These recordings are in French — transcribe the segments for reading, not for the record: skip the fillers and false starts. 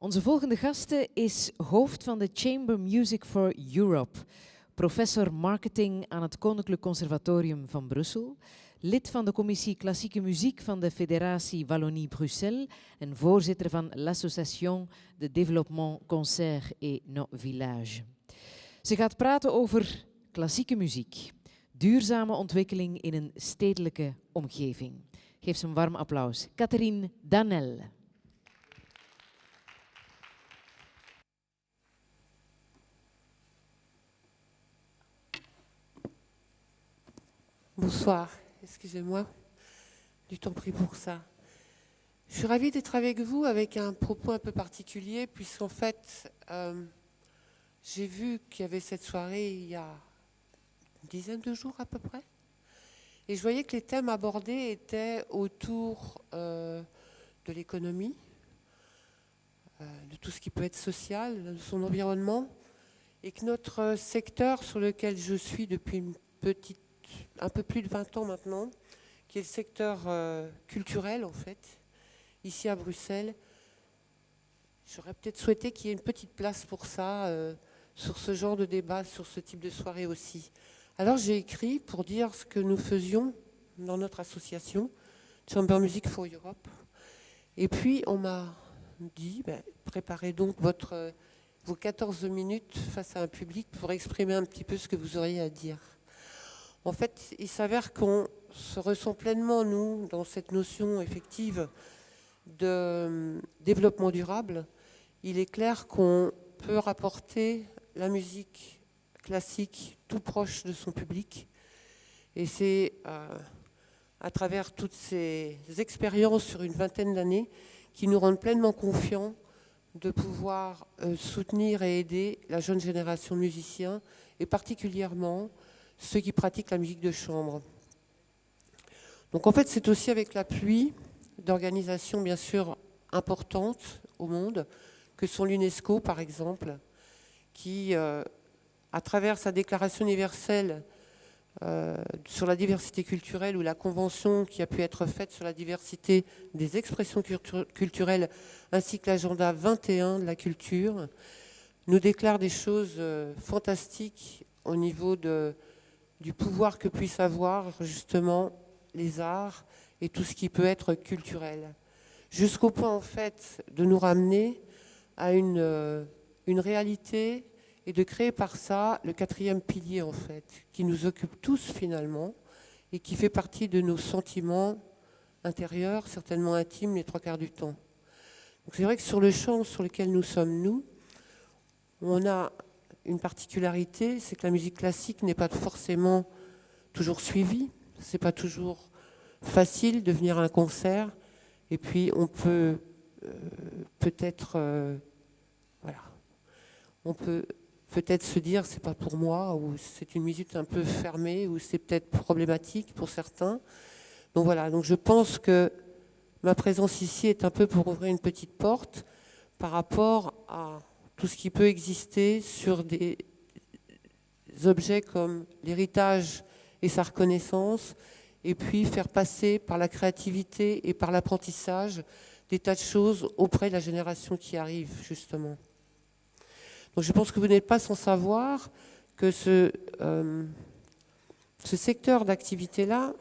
Onze volgende gasten is hoofd van de Chamber Music for Europe, professor marketing aan het Koninklijk Conservatorium van Brussel, lid van de commissie Klassieke Muziek van de Federatie Wallonie-Bruxelles en voorzitter van l'Association de Développement Concert et Nos Villages. Ze gaat praten over klassieke muziek, duurzame ontwikkeling in een stedelijke omgeving. Geef ze een warm applaus. Catherine Danel. Bonsoir, excusez-moi du temps pris pour ça. Je suis ravie d'être avec vous avec un propos un peu particulier puisqu'en fait, j'ai vu qu'il y avait cette soirée il y a une dizaine de jours à peu près. Et je voyais que les thèmes abordés étaient autour de l'économie, de tout ce qui peut être social, de son environnement, et que notre secteur sur lequel je suis depuis un peu plus de 20 ans maintenant, qui est le secteur culturel en fait, ici à Bruxelles. J'aurais peut-être souhaité qu'il y ait une petite place pour ça, sur ce genre de débat, sur ce type de soirée aussi. Alors j'ai écrit pour dire ce que nous faisions dans notre association, Chamber Music for Europe. Et puis on m'a dit, préparez donc vos 14 minutes face à un public pour exprimer un petit peu ce que vous auriez à dire. En fait, il s'avère qu'on se ressent pleinement, nous, dans cette notion effective de développement durable. Il est clair qu'on peut rapporter la musique classique tout proche de son public. Et c'est à travers toutes ces expériences sur une vingtaine d'années qui nous rendent pleinement confiants de pouvoir soutenir et aider la jeune génération de musiciens, et particulièrement ceux qui pratiquent la musique de chambre. Donc en fait, c'est aussi avec l'appui d'organisations bien sûr importantes au monde, que sont l'UNESCO par exemple, qui, à travers sa déclaration universelle sur la diversité culturelle ou la convention qui a pu être faite sur la diversité des expressions culturelles, ainsi que l'agenda 21 de la culture, nous déclare des choses fantastiques au niveau du pouvoir que puissent avoir justement les arts et tout ce qui peut être culturel. Jusqu'au point en fait de nous ramener à une réalité et de créer par ça le 4e pilier en fait, qui nous occupe tous finalement et qui fait partie de nos sentiments intérieurs, certainement intimes les 3/4 du temps. Donc c'est vrai que sur le champ sur lequel nous sommes nous, on a une particularité, c'est que la musique classique n'est pas forcément toujours suivie. C'est pas toujours facile de venir à un concert. Et puis on peut on peut peut-être se dire c'est pas pour moi, ou c'est une musique un peu fermée, ou c'est peut-être problématique pour certains. Donc voilà, donc je pense que ma présence ici est un peu pour ouvrir une petite porte par rapport à tout ce qui peut exister sur des objets comme l'héritage et sa reconnaissance, et puis faire passer par la créativité et par l'apprentissage des tas de choses auprès de la génération qui arrive, justement. Donc je pense que vous n'êtes pas sans savoir que ce secteur d'activité-là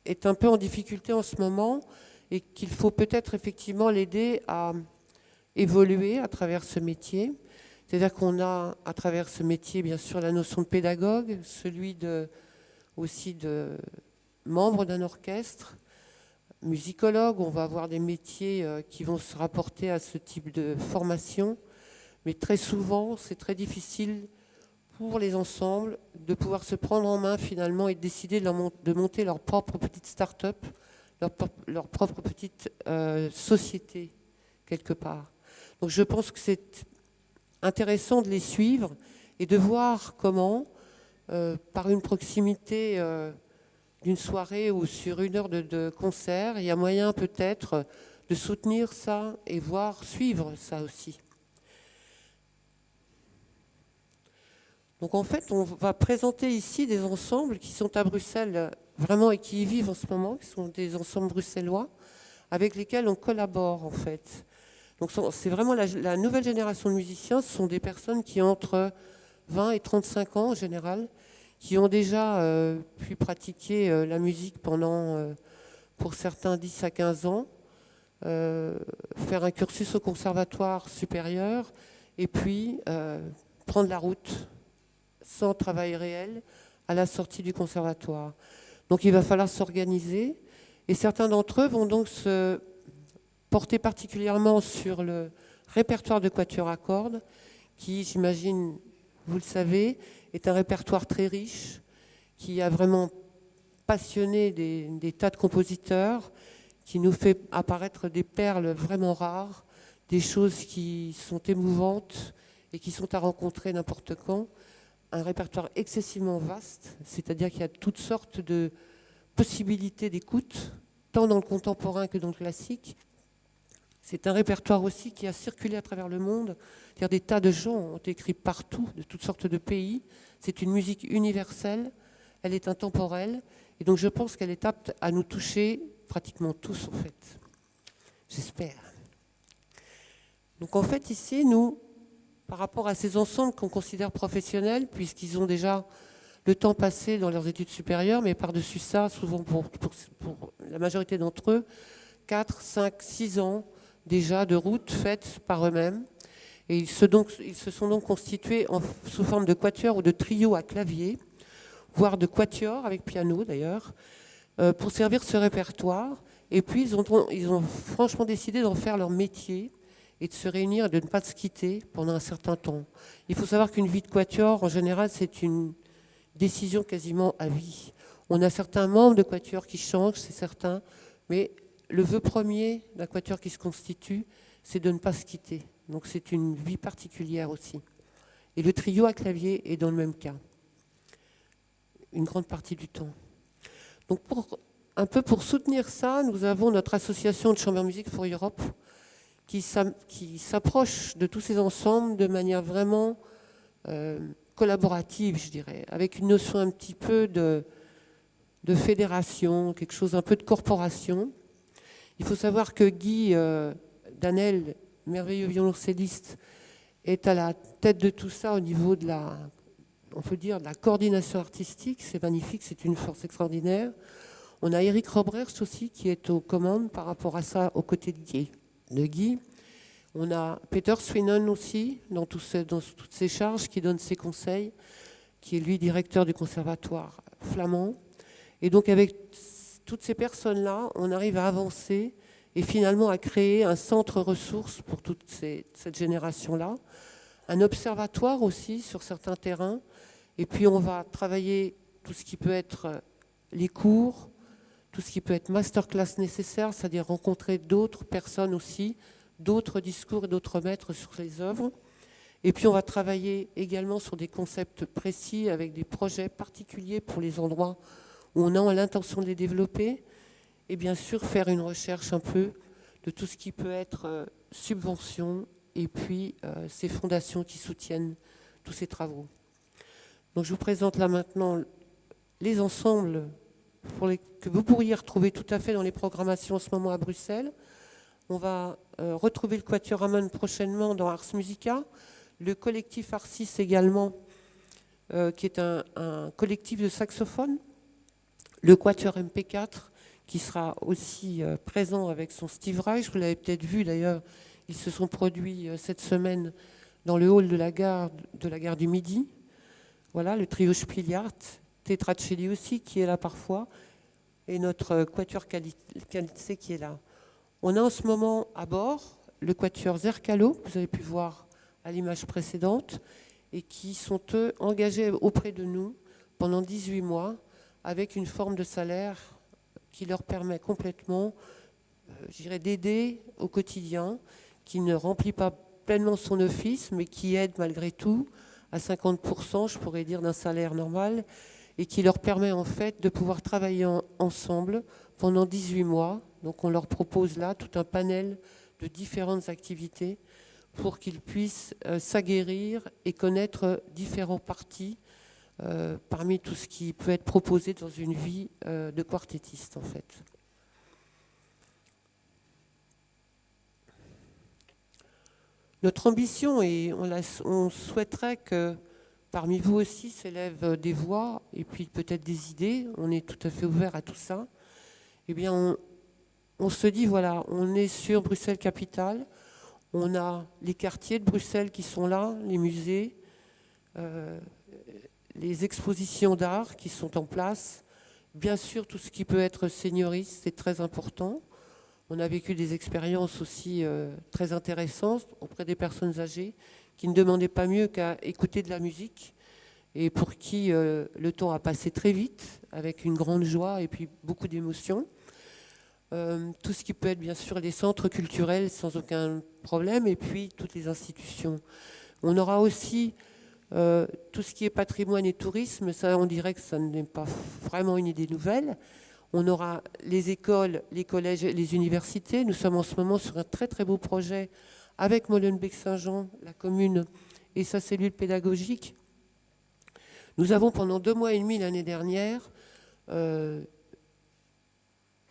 est un peu en difficulté en ce moment et qu'il faut peut-être effectivement l'aider à évoluer à travers ce métier. C'est-à-dire qu'on a à travers ce métier bien sûr la notion de pédagogue, celui aussi de membre d'un orchestre, musicologue, on va avoir des métiers qui vont se rapporter à ce type de formation, mais très souvent c'est très difficile pour les ensembles de pouvoir se prendre en main finalement et de décider de monter leur propre petite start-up, leur propre petite société quelque part. Donc je pense que c'est intéressant de les suivre et de voir comment, par une proximité d'une soirée ou sur une heure de concert, il y a moyen peut-être de soutenir ça et suivre ça aussi. Donc en fait, on va présenter ici des ensembles qui sont à Bruxelles vraiment et qui y vivent en ce moment, qui sont des ensembles bruxellois, avec lesquels on collabore en fait. Donc c'est vraiment la nouvelle génération de musiciens, ce sont des personnes qui ont entre 20 et 35 ans en général, qui ont déjà pu pratiquer la musique pendant, pour certains, 10 à 15 ans, faire un cursus au conservatoire supérieur, et puis prendre la route sans travail réel à la sortie du conservatoire. Donc il va falloir s'organiser, et certains d'entre eux vont donc se porter particulièrement sur le répertoire de quatuor à cordes, qui, j'imagine, vous le savez, est un répertoire très riche, qui a vraiment passionné des tas de compositeurs, qui nous fait apparaître des perles vraiment rares, des choses qui sont émouvantes et qui sont à rencontrer n'importe quand. Un répertoire excessivement vaste, c'est-à-dire qu'il y a toutes sortes de possibilités d'écoute, tant dans le contemporain que dans le classique. C'est un répertoire aussi qui a circulé à travers le monde. C'est-à-dire des tas de gens ont écrit partout, de toutes sortes de pays. C'est une musique universelle, elle est intemporelle, et donc je pense qu'elle est apte à nous toucher pratiquement tous, en fait. J'espère. Donc en fait, ici, nous, par rapport à ces ensembles qu'on considère professionnels, puisqu'ils ont déjà le temps passé dans leurs études supérieures, mais par-dessus ça, souvent pour la majorité d'entre eux, 4, 5, 6 ans déjà de route faites par eux-mêmes. Et ils se sont donc constitués sous forme de quatuor ou de trio à clavier, voire de quatuor avec piano d'ailleurs, pour servir ce répertoire. Et puis ils ont franchement décidé d'en faire leur métier et de se réunir et de ne pas se quitter pendant un certain temps. Il faut savoir qu'une vie de quatuor, en général, c'est une décision quasiment à vie. On a certains membres de quatuor qui changent, c'est certain, mais le vœu premier d'un quatuor qui se constitue, c'est de ne pas se quitter. Donc c'est une vie particulière aussi. Et le trio à clavier est dans le même cas, une grande partie du temps. Donc un peu pour soutenir ça, nous avons notre association de Chamber Music for Europe qui s'approche de tous ces ensembles de manière vraiment collaborative, je dirais, avec une notion un petit peu de fédération, quelque chose un peu de corporation. Il faut savoir que Guy Danel, merveilleux violoncelliste, est à la tête de tout ça au niveau de on peut dire, de la coordination artistique. C'est magnifique, c'est une force extraordinaire. On a Eric Robrecht aussi qui est aux commandes par rapport à ça, aux côtés de Guy. On a Peter Sweenon aussi, dans toutes ces charges, qui donne ses conseils, qui est lui directeur du conservatoire flamand. Et donc avec toutes ces personnes-là, on arrive à avancer et finalement à créer un centre ressources pour toute cette génération-là, un observatoire aussi sur certains terrains, et puis on va travailler tout ce qui peut être les cours, tout ce qui peut être masterclass nécessaire, c'est-à-dire rencontrer d'autres personnes aussi, d'autres discours et d'autres maîtres sur les œuvres. Et puis on va travailler également sur des concepts précis avec des projets particuliers pour les endroits où on a l'intention de les développer. Et bien sûr faire une recherche un peu de tout ce qui peut être subvention et puis ces fondations qui soutiennent tous ces travaux. Donc je vous présente là maintenant les ensembles que vous pourriez retrouver tout à fait dans les programmations en ce moment à Bruxelles. On va retrouver le Quatuor Amann prochainement dans Ars Musica, le collectif Arcis également, qui est un collectif de saxophones, le Quatuor MP4, qui sera aussi présent avec son Steve Reich. Vous l'avez peut-être vu d'ailleurs, ils se sont produits cette semaine dans le hall de la gare du Midi. Voilà, le trio Spiliart, Tetracelli aussi, qui est là parfois, et notre Quatuor Calice qui est là. On a en ce moment à bord le Quatuor Zercalo, que vous avez pu voir à l'image précédente, et qui sont eux engagés auprès de nous pendant 18 mois avec une forme de salaire qui leur permet complètement, je dirais, d'aider au quotidien, qui ne remplit pas pleinement son office, mais qui aide malgré tout à 50%, je pourrais dire, d'un salaire normal, et qui leur permet en fait de pouvoir travailler ensemble pendant 18 mois. Donc on leur propose là tout un panel de différentes activités pour qu'ils puissent s'aguerrir et connaître différents partis parmi tout ce qui peut être proposé dans une vie de quartettiste en fait. Notre ambition, et on souhaiterait que parmi vous aussi s'élèvent des voix et puis peut-être des idées, on est tout à fait ouvert à tout ça. Eh bien, on se dit, voilà, on est sur Bruxelles-Capitale, on a les quartiers de Bruxelles qui sont là, les musées, les expositions d'art qui sont en place, bien sûr tout ce qui peut être seigneuriste, c'est très important. On a vécu des expériences aussi très intéressantes auprès des personnes âgées qui ne demandaient pas mieux qu'à écouter de la musique et pour qui le temps a passé très vite avec une grande joie et puis beaucoup d'émotions. Tout ce qui peut être bien sûr les centres culturels sans aucun problème et puis toutes les institutions. On aura aussi tout ce qui est patrimoine et tourisme, ça on dirait que ça n'est pas vraiment une idée nouvelle. On aura les écoles, les collèges, les universités. Nous sommes en ce moment sur un très très beau projet avec Molenbeek-Saint-Jean, la commune et sa cellule pédagogique. Nous avons pendant 2 mois et demi l'année dernière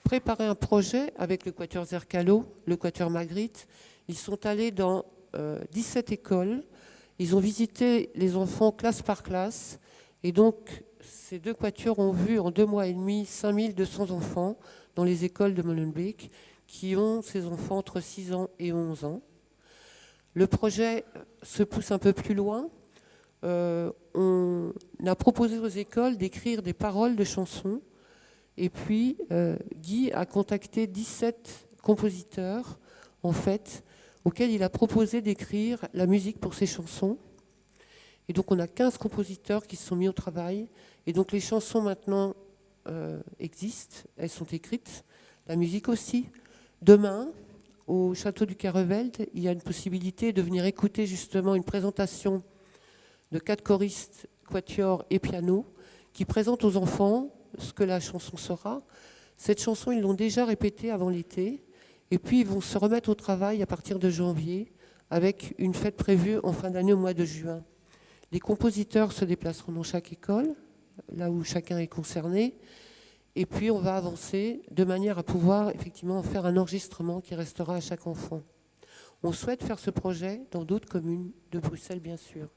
préparé un projet avec le Quatuor Zercalo, le Quatuor Magritte. Ils sont allés dans 17 écoles. Ils ont visité les enfants classe par classe. Et donc, ces 2 quatuors ont vu en 2 mois et demi 5200 enfants dans les écoles de Molenbeek qui ont ces enfants entre 6 ans et 11 ans. Le projet se pousse un peu plus loin. On a proposé aux écoles d'écrire des paroles de chansons. Et puis, Guy a contacté 17 compositeurs, en fait, auxquels il a proposé d'écrire la musique pour ces chansons. Et donc, on a 15 compositeurs qui se sont mis au travail. Et donc, les chansons maintenant existent, elles sont écrites. La musique aussi. Demain, au château du Carreveld, il y a une possibilité de venir écouter justement une présentation de 4 choristes, quatuor et piano, qui présentent aux enfants ce que la chanson sera. Cette chanson, ils l'ont déjà répétée avant l'été. Et puis, ils vont se remettre au travail à partir de janvier, avec une fête prévue en fin d'année au mois de juin. Les compositeurs se déplaceront dans chaque école, là où chacun est concerné, et puis on va avancer de manière à pouvoir effectivement faire un enregistrement qui restera à chaque enfant. On souhaite faire ce projet dans d'autres communes de Bruxelles, bien sûr,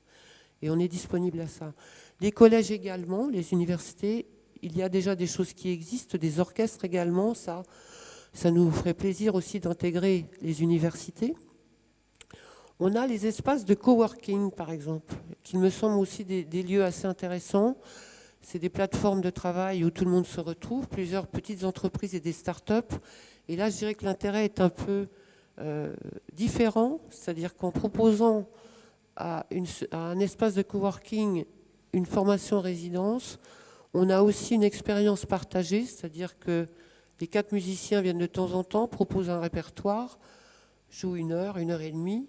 et on est disponible à ça. Les collèges également, les universités, il y a déjà des choses qui existent, des orchestres également, ça nous ferait plaisir aussi d'intégrer les universités. On a les espaces de coworking, par exemple, qui me semblent aussi des lieux assez intéressants. C'est des plateformes de travail où tout le monde se retrouve, plusieurs petites entreprises et des start-up. Et là, je dirais que l'intérêt est un peu différent, c'est-à-dire qu'en proposant à un espace de coworking une formation en résidence, on a aussi une expérience partagée, c'est-à-dire que les 4 musiciens viennent de temps en temps, proposent un répertoire, jouent 1 heure, 1 heure et demie,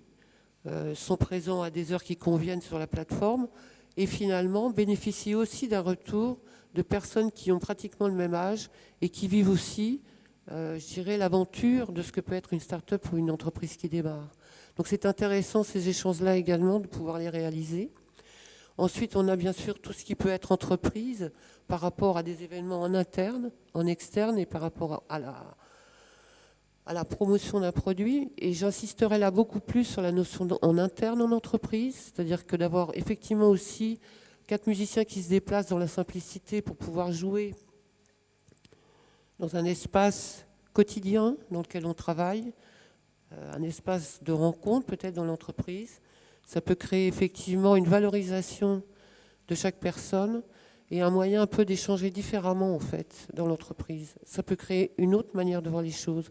sont présents à des heures qui conviennent sur la plateforme et finalement bénéficient aussi d'un retour de personnes qui ont pratiquement le même âge et qui vivent aussi, je dirais, l'aventure de ce que peut être une start-up ou une entreprise qui démarre. Donc c'est intéressant ces échanges-là également de pouvoir les réaliser. Ensuite, on a bien sûr tout ce qui peut être entreprise par rapport à des événements en interne, en externe et par rapport à la promotion d'un produit. Et j'insisterai là beaucoup plus sur la notion en interne en entreprise, c'est-à-dire que d'avoir effectivement aussi 4 musiciens qui se déplacent dans la simplicité pour pouvoir jouer dans un espace quotidien dans lequel on travaille, un espace de rencontre peut-être dans l'entreprise. Ça peut créer effectivement une valorisation de chaque personne et un moyen un peu d'échanger différemment en fait dans l'entreprise. Ça peut créer une autre manière de voir les choses.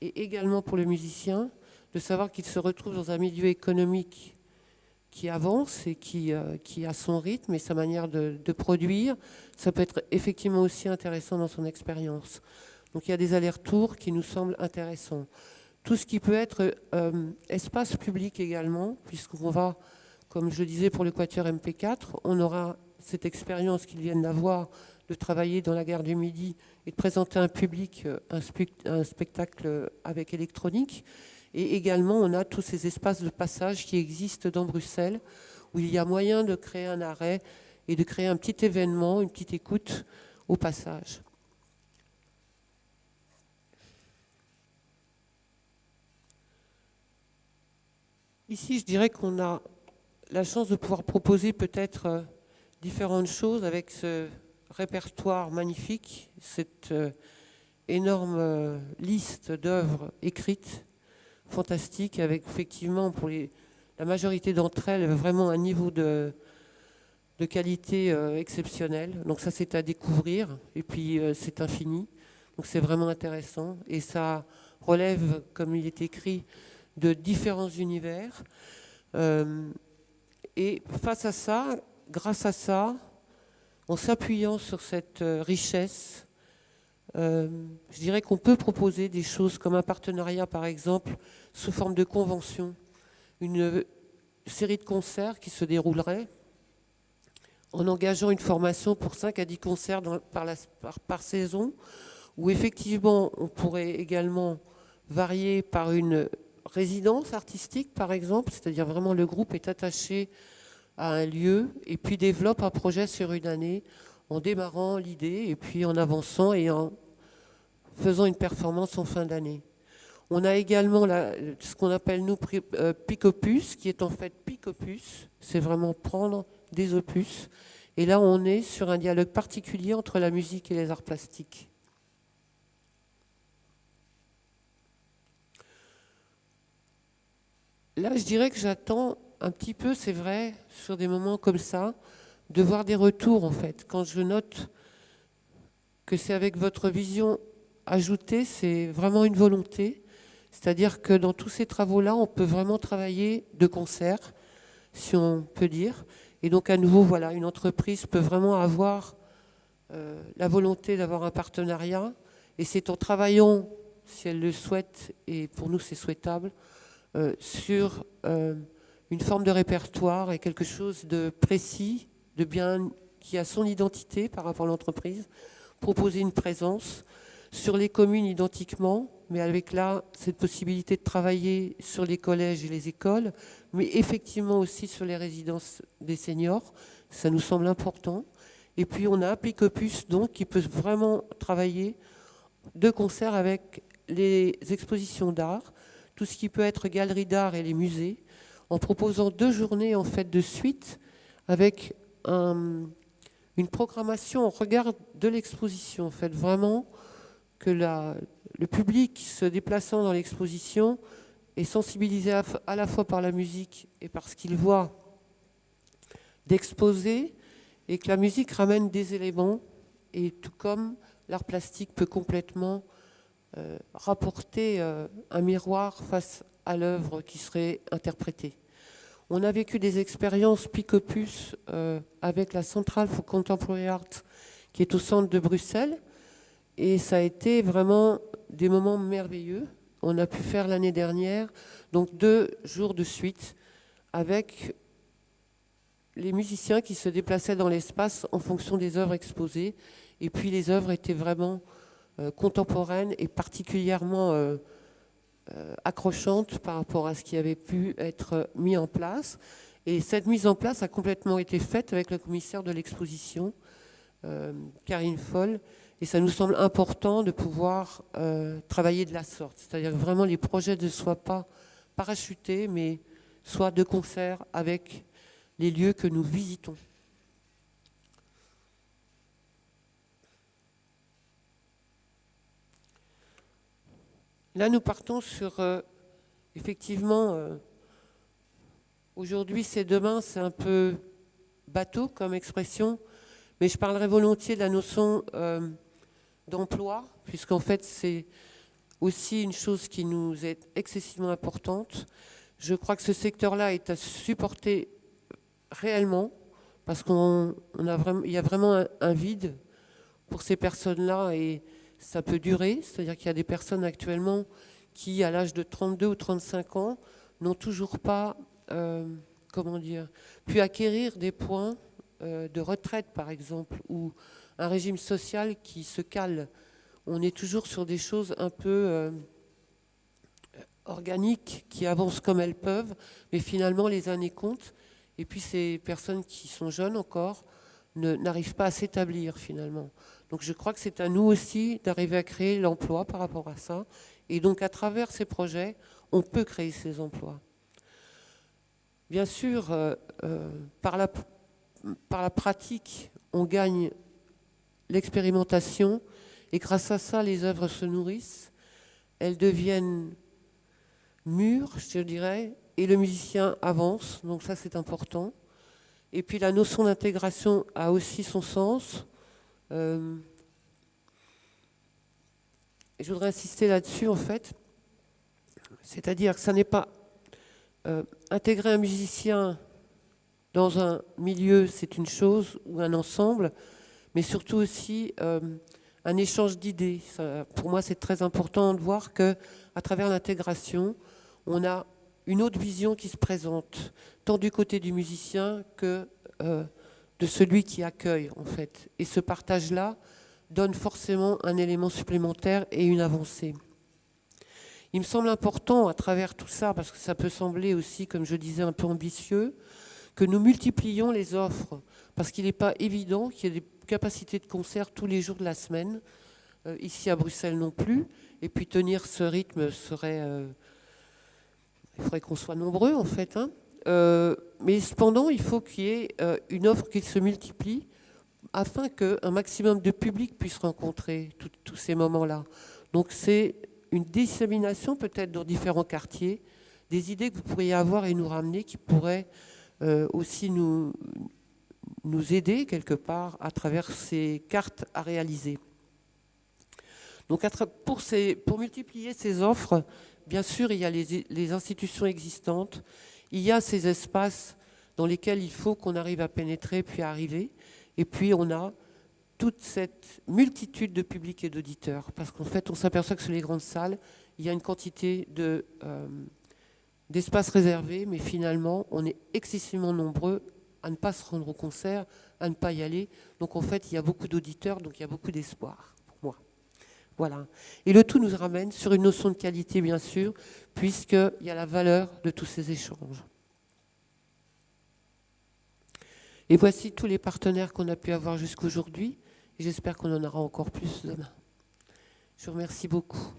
Et également pour le musicien, de savoir qu'il se retrouve dans un milieu économique qui avance et qui a son rythme et sa manière de produire. Ça peut être effectivement aussi intéressant dans son expérience. Donc il y a des allers-retours qui nous semblent intéressants. Tout ce qui peut être espace public également, puisqu'on va, comme je le disais pour le Quatuor MP4, on aura cette expérience qu'ils viennent d'avoir de travailler dans la gare du Midi et de présenter à un public un spectacle avec électronique. Et également, on a tous ces espaces de passage qui existent dans Bruxelles, où il y a moyen de créer un arrêt et de créer un petit événement, une petite écoute au passage. Ici, je dirais qu'on a la chance de pouvoir proposer peut-être différentes choses avec ce répertoire magnifique, cette énorme liste d'œuvres écrites, fantastiques, avec effectivement pour la majorité d'entre elles vraiment un niveau de qualité exceptionnelle. Donc ça, c'est à découvrir, et puis c'est infini. Donc c'est vraiment intéressant, et ça relève, comme il est écrit, de différents univers. Et face à ça, grâce à ça, en s'appuyant sur cette richesse, je dirais qu'on peut proposer des choses comme un partenariat, par exemple, sous forme de convention, une série de concerts qui se dérouleraient en engageant une formation pour 5 à 10 concerts par saison, où effectivement on pourrait également varier par une résidence artistique, par exemple, c'est-à-dire vraiment le groupe est attaché à un lieu et puis développe un projet sur une année en démarrant l'idée et puis en avançant et en faisant une performance en fin d'année. On a également ce qu'on appelle nous Pic-Opus, qui est en fait Pic-Opus, c'est vraiment prendre des opus. Et là, on est sur un dialogue particulier entre la musique et les arts plastiques. Là, je dirais que j'attends un petit peu, c'est vrai, sur des moments comme ça, de voir des retours, en fait. Quand je note que c'est avec votre vision ajoutée, c'est vraiment une volonté. C'est-à-dire que dans tous ces travaux-là, on peut vraiment travailler de concert, si on peut dire. Et donc, à nouveau, voilà, une entreprise peut vraiment avoir la volonté d'avoir un partenariat. Et c'est en travaillant, si elle le souhaite, et pour nous c'est souhaitable, sur une forme de répertoire et quelque chose de précis, de bien, qui a son identité par rapport à l'entreprise, proposer une présence sur les communes identiquement, mais avec là cette possibilité de travailler sur les collèges et les écoles, mais effectivement aussi sur les résidences des seniors, ça nous semble important. Et puis on a Pic-Opus donc qui peut vraiment travailler de concert avec les expositions d'art, tout ce qui peut être galerie d'art et les musées, en proposant 2 journées en fait de suite avec une programmation en regard de l'exposition, en fait vraiment que le public se déplaçant dans l'exposition est sensibilisé à la fois par la musique et par ce qu'il voit d'exposer, et que la musique ramène des éléments, et tout comme l'art plastique peut complètement rapporter un miroir face à l'œuvre qui serait interprétée. On a vécu des expériences Pic-Opus avec la Central for Contemporary Art qui est au centre de Bruxelles, et ça a été vraiment des moments merveilleux. On a pu faire l'année dernière donc 2 jours de suite avec les musiciens qui se déplaçaient dans l'espace en fonction des œuvres exposées, et puis les œuvres étaient vraiment contemporaines et particulièrement accrochante par rapport à ce qui avait pu être mis en place. Et cette mise en place a complètement été faite avec le commissaire de l'exposition, Karine Foll, et ça nous semble important de pouvoir travailler de la sorte. C'est-à-dire que vraiment les projets ne soient pas parachutés, mais soient de concert avec les lieux que nous visitons. Là, nous partons sur, effectivement, aujourd'hui c'est demain, c'est un peu bateau comme expression, mais je parlerai volontiers de la notion d'emploi, puisqu'en fait c'est aussi une chose qui nous est excessivement importante. Je crois que ce secteur-là est à supporter réellement, parce il y a vraiment un vide pour ces personnes-là, et ça peut durer, c'est-à-dire qu'il y a des personnes actuellement qui, à l'âge de 32 ou 35 ans, n'ont toujours pas, pu acquérir des points de retraite, par exemple, ou un régime social qui se cale. On est toujours sur des choses un peu organiques, qui avancent comme elles peuvent, mais finalement les années comptent, et puis ces personnes qui sont jeunes encore n'arrivent pas à s'établir finalement. Donc je crois que c'est à nous aussi d'arriver à créer l'emploi par rapport à ça. Et donc à travers ces projets, on peut créer ces emplois. Bien sûr, par la pratique, on gagne l'expérimentation et grâce à ça, les œuvres se nourrissent, elles deviennent mûres, je dirais, et le musicien avance, donc ça c'est important. Et puis la notion d'intégration a aussi son sens. Je voudrais insister là-dessus en fait, c'est-à-dire que ça n'est pas intégrer un musicien dans un milieu, c'est une chose, ou un ensemble, mais surtout aussi un échange d'idées. Pour moi, c'est très important de voir qu'à travers l'intégration, on a une autre vision qui se présente, tant du côté du musicien que de celui qui accueille, en fait. Et ce partage-là donne forcément un élément supplémentaire et une avancée. Il me semble important, à travers tout ça, parce que ça peut sembler aussi, comme je disais, un peu ambitieux, que nous multiplions les offres, parce qu'il n'est pas évident qu'il y ait des capacités de concert tous les jours de la semaine, ici à Bruxelles non plus, et puis tenir ce rythme serait... il faudrait qu'on soit nombreux en fait, hein. Mais cependant, il faut qu'il y ait une offre qui se multiplie afin qu'un maximum de public puisse rencontrer tous ces moments-là. Donc c'est une dissémination peut-être dans différents quartiers, des idées que vous pourriez avoir et nous ramener qui pourraient aussi nous aider quelque part à travers ces cartes à réaliser. Donc pour multiplier ces offres, bien sûr, il y a les institutions existantes, il y a ces espaces dans lesquels il faut qu'on arrive à pénétrer puis à arriver, et puis on a toute cette multitude de publics et d'auditeurs, parce qu'en fait, on s'aperçoit que sur les grandes salles, il y a une quantité d'espaces réservés, mais finalement, on est excessivement nombreux à ne pas se rendre au concert, à ne pas y aller. Donc en fait, il y a beaucoup d'auditeurs, donc il y a beaucoup d'espoir pour moi. Voilà. Et le tout nous ramène sur une notion de qualité, bien sûr, puisqu'il y a la valeur de tous ces échanges. Et voici tous les partenaires qu'on a pu avoir jusqu'aujourd'hui. Et j'espère qu'on en aura encore plus demain. Je vous remercie beaucoup.